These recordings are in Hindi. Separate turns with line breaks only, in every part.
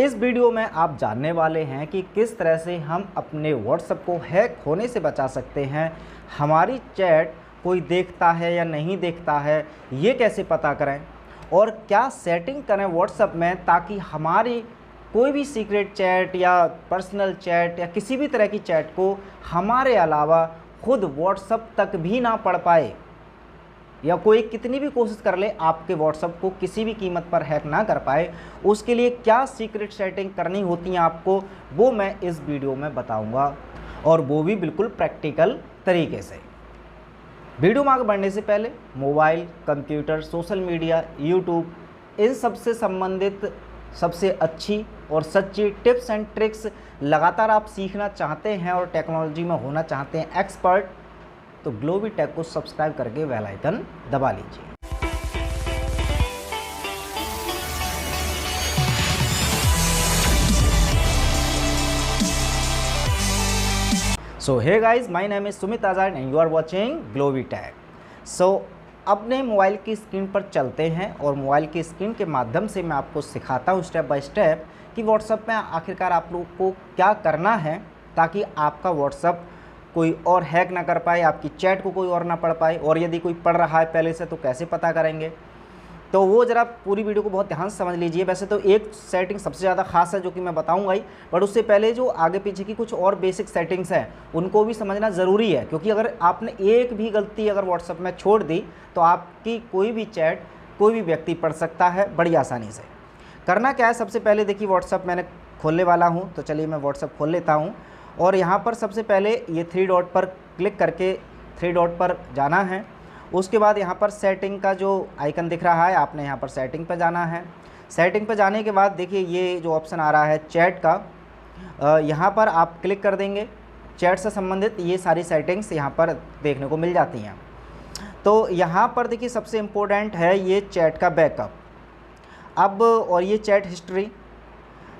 इस वीडियो में आप जानने वाले हैं कि किस तरह से हम अपने व्हाट्सएप को हैक होने से बचा सकते हैं। हमारी चैट कोई देखता है या नहीं देखता है, ये कैसे पता करें, और क्या सेटिंग करें व्हाट्सएप में ताकि हमारी कोई भी सीक्रेट चैट या पर्सनल चैट या किसी भी तरह की चैट को हमारे अलावा खुद व्हाट्सएप तक भी ना पढ़ पाए, या कोई कितनी भी कोशिश कर ले आपके व्हाट्सएप को किसी भी कीमत पर हैक ना कर पाए। उसके लिए क्या सीक्रेट सेटिंग करनी होती है आपको, वो मैं इस वीडियो में बताऊंगा, और वो भी बिल्कुल प्रैक्टिकल तरीके से। वीडियो में आगे बढ़ने से पहले mobile, computer, social media, YouTube, इन सब से संबंधित सबसे अच्छी और सच्ची टिप्स एंड ट्रिक्स लगातार आप सीखना चाहते हैं और टेक्नोलॉजी में होना चाहते हैं एक्सपर्ट, तो ग्लोबी टेक को सब्सक्राइब करके बेल आइकन दबा लीजिए। So hey guys, my name is Sumit Azad and you are watching Globy Tech. So अपने मोबाइल की स्क्रीन पर चलते हैं और मोबाइल की स्क्रीन के माध्यम से मैं आपको सिखाता हूँ स्टेप बाय स्टेप कि व्हाट्सएप में आखिरकार आप लोग को क्या करना है ताकि आपका व्हाट्सएप कोई और हैक ना कर पाए, आपकी चैट को कोई और ना पढ़ पाए, और यदि कोई पढ़ रहा है पहले से तो कैसे पता करेंगे। तो वो ज़रा पूरी वीडियो को बहुत ध्यान से समझ लीजिए। वैसे तो एक सेटिंग सबसे ज़्यादा खास है जो कि मैं बताऊंगा ही, बट उससे पहले जो आगे पीछे की कुछ और बेसिक सेटिंग्स हैं उनको भी समझना ज़रूरी है, क्योंकि अगर आपने एक भी गलती अगर व्हाट्सएप में छोड़ दी तो आपकी कोई भी चैट कोई भी व्यक्ति पढ़ सकता है बड़ी आसानी से। करना क्या है, सबसे पहले देखिए व्हाट्सएप मैंने खोलने वाला हूँ, तो चलिए मैं व्हाट्सएप खोल लेता हूँ। और यहाँ पर सबसे पहले ये 3 डॉट पर क्लिक करके 3 डॉट पर जाना है। उसके बाद यहाँ पर सेटिंग का जो आइकन दिख रहा है, आपने यहाँ पर सेटिंग पर जाना है। सेटिंग पर जाने के बाद देखिए ये जो ऑप्शन आ रहा है चैट का, यहाँ पर आप क्लिक कर देंगे। चैट से संबंधित ये सारी सेटिंग्स यहाँ पर देखने को मिल जाती हैं। तो यहाँ पर देखिए सबसे इम्पोर्टेंट है ये चैट का बैकअप। अब और ये चैट हिस्ट्री।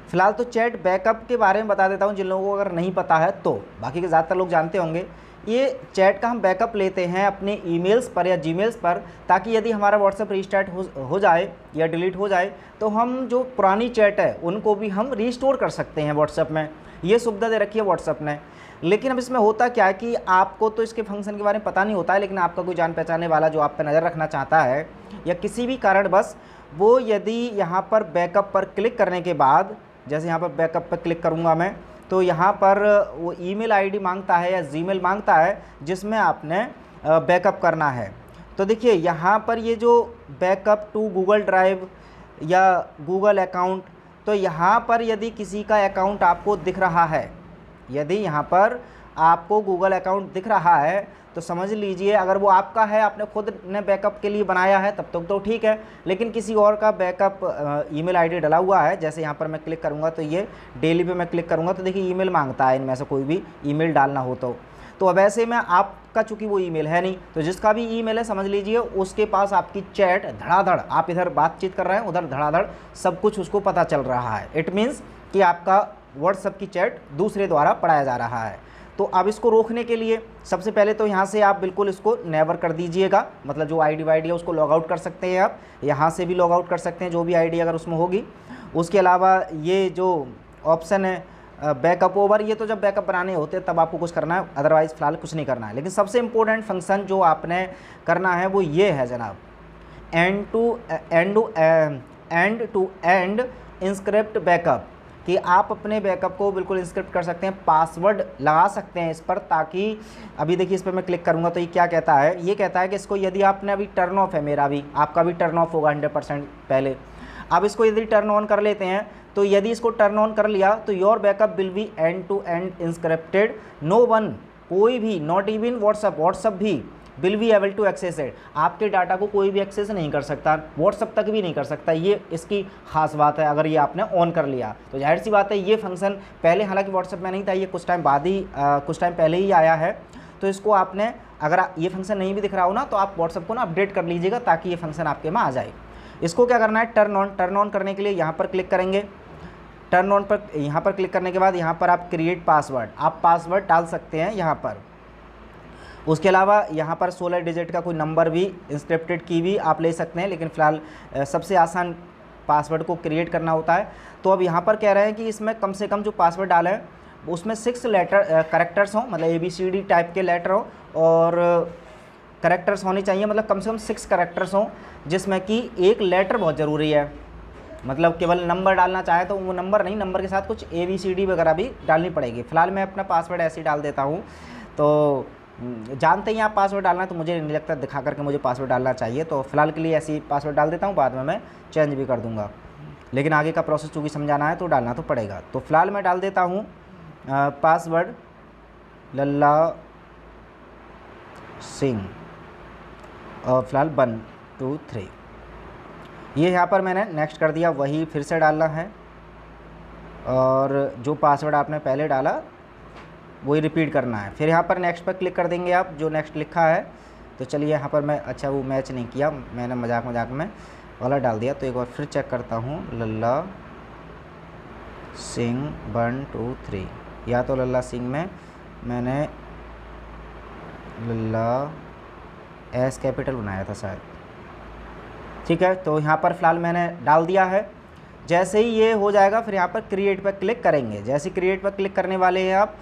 फ़िलहाल तो चैट बैकअप के बारे में बता देता हूँ जिन लोगों को अगर नहीं पता है, तो बाकी के ज़्यादातर लोग जानते होंगे। ये चैट का हम बैकअप लेते हैं अपने ईमेल्स पर या जीमेल्स पर, ताकि यदि हमारा व्हाट्सएप रीस्टार्ट हो जाए या डिलीट हो जाए तो हम जो पुरानी चैट है उनको भी हम रीस्टोर कर सकते हैं व्हाट्सएप में। ये सुविधा दे रखी है व्हाट्सएप ने। लेकिन अब इसमें होता क्या है कि आपको तो इसके फंक्शन के बारे में पता नहीं होता है, लेकिन आपका कोई जान पहचाने वाला जो आप पर नज़र रखना चाहता है या किसी भी कारण बस वो यदि यहाँ पर बैकअप पर क्लिक करने के बाद, जैसे यहाँ पर बैकअप पर क्लिक करूँगा मैं, तो यहाँ पर वो ईमेल आईडी मांगता है या जीमेल मांगता है जिसमें आपने बैकअप करना है। तो देखिए यहाँ पर ये जो बैकअप टू गूगल ड्राइव या गूगल अकाउंट, तो यहाँ पर यदि किसी का अकाउंट आपको दिख रहा है, यदि यहाँ पर आपको गूगल अकाउंट दिख रहा है तो समझ लीजिए अगर वो आपका है, आपने खुद ने बैकअप के लिए बनाया है तब तक तो ठीक है, लेकिन किसी और का बैकअप ईमेल आईडी डला हुआ है, जैसे यहाँ पर मैं क्लिक करूँगा तो ये डेली पे मैं क्लिक करूँगा तो देखिए ईमेल मांगता है, इनमें से कोई भी ईमेल डालना हो तो अब ऐसे में आपका चूँकि वो ईमेल है नहीं, तो जिसका भी ईमेल है समझ लीजिए उसके पास आपकी चैट धड़ाधड़, आप इधर बातचीत कर रहे हैं उधर धड़ाधड़ सब कुछ उसको पता चल रहा है। इट मीन्स कि आपका व्हाट्सएप की चैट दूसरे द्वारा पढ़ाया जा रहा है। तो अब इसको रोकने के लिए सबसे पहले तो यहाँ से आप बिल्कुल इसको नेवर कर दीजिएगा, मतलब जो आईडी वाईडी है उसको लॉग आउट कर सकते हैं आप, यहाँ से भी लॉग आउट कर सकते हैं जो भी आईडी अगर उसमें होगी। उसके अलावा ये जो ऑप्शन है बैकअप ओवर, ये तो जब बैकअप बनाने होते हैं तब आपको कुछ करना है, अदरवाइज़ फ़िलहाल कुछ नहीं करना है। लेकिन सबसे इम्पोर्टेंट फंक्शन जो आपने करना है वो ये है जनाब, end to end encrypt backup, कि आप अपने बैकअप को बिल्कुल इंस्क्रिप्ट कर सकते हैं, पासवर्ड लगा सकते हैं इस पर, ताकि अभी देखिए इस पर मैं क्लिक करूंगा तो ये क्या कहता है, ये कहता है कि इसको यदि आपने अभी टर्न ऑफ है, मेरा भी आपका भी टर्न ऑफ होगा 100% पहले। अब इसको यदि टर्न ऑन कर लेते हैं तो यदि इसको टर्न ऑन कर लिया तो your backup will be end to end encrypted, no one, कोई भी, नॉट इवन व्हाट्सअप भी will be able to access it, आपके डाटा को कोई भी एक्सेस नहीं कर सकता, व्हाट्सअप तक भी नहीं कर सकता। ये इसकी खास बात है अगर ये आपने ऑन कर लिया तो। जाहिर सी बात है ये फंक्शन पहले हालांकि व्हाट्सअप में नहीं था, ये कुछ टाइम बाद ही कुछ टाइम पहले ही आया है। तो इसको आपने, अगर ये फंक्शन नहीं भी दिख रहा हो ना, तो आप व्हाट्सअप को ना अपडेट कर लीजिएगा ताकि ये फंक्शन आपके में आ जाए। इसको क्या करना है, टर्न ऑन करने के लिए यहाँ पर क्लिक करेंगे। टर्न ऑन पर यहाँ पर क्लिक करने के बाद यहाँ पर आप क्रिएट पासवर्ड, आप पासवर्ड डाल सकते हैं यहाँ पर। उसके अलावा यहाँ पर 16 डिजिट का कोई नंबर भी इंस्क्रिप्टेड की भी आप ले सकते हैं, लेकिन फ़िलहाल सबसे आसान पासवर्ड को क्रिएट करना होता है। तो अब यहाँ पर कह रहे हैं कि इसमें कम से कम जो पासवर्ड डाला है उसमें 6 लेटर करेक्टर्स हों, मतलब ABCD टाइप के लेटर हों और करेक्टर्स होने चाहिए, मतलब कम से कम 6 करेक्टर्स हों, जिसमें कि एक लेटर बहुत ज़रूरी है। मतलब केवल नंबर डालना चाहे तो वो नंबर नहीं, नंबर के साथ कुछ ABCD वगैरह भी डालनी पड़ेगी। फ़िलहाल मैं अपना पासवर्ड ऐसे ही डाल देता हूँ। तो जानते ही आप पासवर्ड डालना, तो मुझे नहीं लगता दिखा करके मुझे पासवर्ड डालना चाहिए। तो फ़िलहाल के लिए ऐसे ही पासवर्ड डाल देता हूँ, बाद में मैं चेंज भी कर दूँगा, लेकिन आगे का प्रोसेस चूँकि समझाना है तो डालना तो पड़ेगा। तो फ़िलहाल मैं डाल देता हूँ पासवर्ड लल्ला सिंह और फ़िलहाल 1 2 3 ये यहाँ पर मैंने नेक्स्ट कर दिया। वही फिर से डालना है और जो पासवर्ड आपने पहले डाला वही रिपीट करना है। फिर यहाँ पर नेक्स्ट पर क्लिक कर देंगे आप, जो नेक्स्ट लिखा है। तो चलिए यहाँ पर मैं, अच्छा वो मैच नहीं किया, मैंने मजाक में वाला डाल दिया। तो एक बार फिर चेक करता हूँ, लल्ला सिंह 1 2 3, या तो लल्ला सिंह में मैंने लल्ला एस कैपिटल बनाया था शायद, ठीक है। तो यहाँ पर फ़िलहाल मैंने डाल दिया है। जैसे ही ये हो जाएगा फिर यहाँ पर क्रिएट पर क्लिक करेंगे। जैसे क्रिएट पर क्लिक करने वाले हैं आप,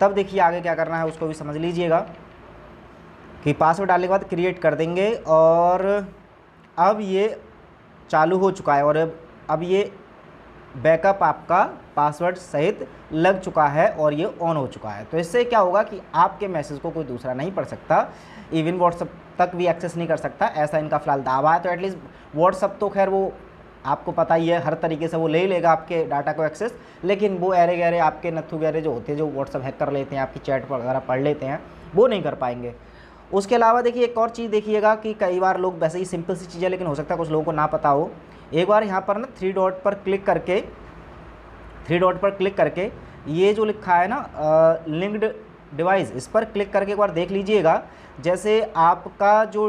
तब देखिए आगे क्या करना है उसको भी समझ लीजिएगा कि पासवर्ड डालने के बाद क्रिएट कर देंगे और अब ये चालू हो चुका है और अब ये बैकअप आपका पासवर्ड सहित लग चुका है और ये ऑन हो चुका है। तो इससे क्या होगा कि आपके मैसेज को कोई दूसरा नहीं पढ़ सकता, इवन व्हाट्सअप तक भी एक्सेस नहीं कर सकता, ऐसा इनका फ़िलहाल दावा है। तो एटलीस्ट व्हाट्सअप तो खैर वो आपको पता ही है, हर तरीके से वो ले ही लेगा आपके डाटा को एक्सेस, लेकिन वो ऐरे गहरे आपके नत्थु गहरे जो होते हैं, जो व्हाट्सअप हैक कर लेते हैं, आपकी चैट वगैरह पढ़ लेते हैं, वो नहीं कर पाएंगे। उसके अलावा देखिए एक और चीज़ देखिएगा कि कई बार लोग, वैसे ही सिंपल सी चीज़ है लेकिन हो सकता है कुछ लोगों को ना पता हो। एक बार यहाँ पर ना 3 डॉट पर क्लिक करके ये जो लिखा है ना लिंक्ड डिवाइस, इस पर क्लिक करके एक बार देख लीजिएगा। जैसे आपका जो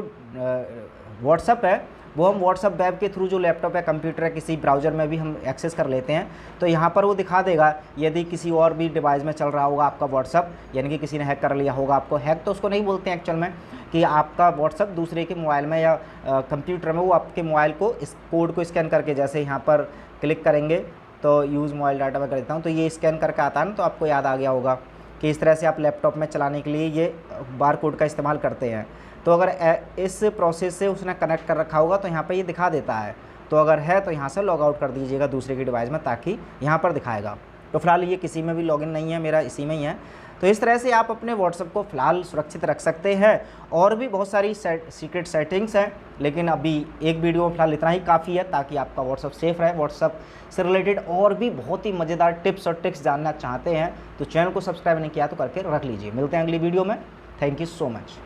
व्हाट्सअप है वो हम व्हाट्सअप वेब के थ्रू, जो लैपटॉप या कंप्यूटर है किसी ब्राउज़र में भी हम एक्सेस कर लेते हैं, तो यहाँ पर वो दिखा देगा। यदि किसी और भी डिवाइस में चल रहा होगा आपका व्हाट्सअप, यानी कि किसी ने हैक कर लिया होगा आपको, हैक तो उसको नहीं बोलते हैं एक्चुअल में, कि आपका व्हाट्सअप दूसरे के मोबाइल में या कंप्यूटर में वो आपके मोबाइल को, इस कोड को स्कैन करके, जैसे यहाँ पर क्लिक करेंगे तो यूज़ मोबाइल डाटा में कर देता हूँ, तो ये स्कैन करके आता है ना, तो आपको याद आ गया होगा कि इस तरह से आप लैपटॉप में चलाने के लिए ये बार कोड का इस्तेमाल करते हैं। तो अगर इस प्रोसेस से उसने कनेक्ट कर रखा होगा तो यहाँ पे ये दिखा देता है। तो अगर है तो यहाँ से लॉग आउट कर दीजिएगा दूसरे की डिवाइस में, ताकि यहाँ पर दिखाएगा। तो फिलहाल ये किसी में भी लॉगिन नहीं है, मेरा इसी में ही है। तो इस तरह से आप अपने व्हाट्सएप को फ़िलहाल सुरक्षित रख सकते हैं। और भी बहुत सारी सीक्रेट सेटिंग्स हैं, लेकिन अभी एक वीडियो में फ़िलहाल इतना ही काफ़ी है, ताकि आपका व्हाट्सएप सेफ़ रहे। व्हाट्सएप से रिलेटेड और भी बहुत ही मज़ेदार टिप्स और ट्रिक्स जानना चाहते हैं तो चैनल को सब्सक्राइब नहीं किया तो करके रख लीजिए। मिलते हैं अगली वीडियो में। Thank you so much.